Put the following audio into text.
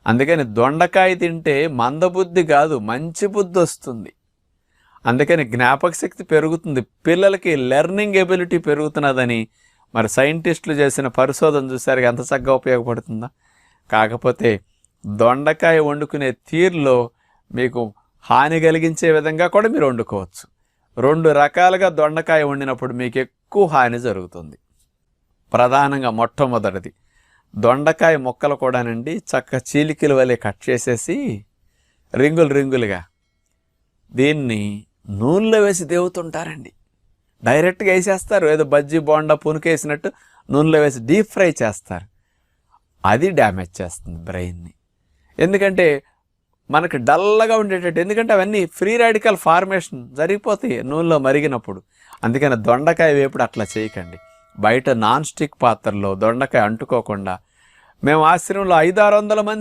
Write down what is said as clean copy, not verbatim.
అందుకని దొండకాయ తింటే మందబుద్ధి కాదు, మంచి బుద్ధి వస్తుంది. అందుకని జ్ఞాపక శక్తి పెరుగుతుంది, పిల్లలకి లెర్నింగ్ ఎబిలిటీ పెరుగుతున్నదని మరి సైంటిస్టులు చేసిన పరిశోధన చూసారు, ఎంత చక్కగా ఉపయోగపడుతుందా. కాకపోతే దొండకాయ వండుకునే తీరులో మీకు హాని కలిగించే విధంగా కూడా మీరు వండుకోవచ్చు. 2 రకాలుగా దొండకాయ వండినప్పుడు మీకు ఎక్కువ హాని జరుగుతుంది. ప్రధానంగా మొట్టమొదటిది, దొండకాయ ముక్కలు కూడానండి చక్క చీలికల వలె కట్ చేసేసి రింగులుగా దీన్ని నూనెలో వేసి దేవుతుంటారండి. డైరెక్ట్గా వేసేస్తారు, ఏదో బజ్జీ బోండా పునుకేసినట్టు నూనెలో వేసి డీప్ ఫ్రై చేస్తారు. అది డ్యామేజ్ చేస్తుంది బ్రెయిన్ని. ఎందుకంటే మనకు డల్గా ఉండేటట్టు, ఎందుకంటే అవన్నీ ఫ్రీ రాడికల్ ఫార్మేషన్ జరిగిపోతాయి నూనెలో మరిగినప్పుడు. అందుకని దొండకాయ వేపుడు అట్లా చేయకండి. బయట నాన్ స్టిక్ పాత్రలో దొండకాయ అంటుకోకుండా, మేము ఆశ్రమంలో 500-600 మంది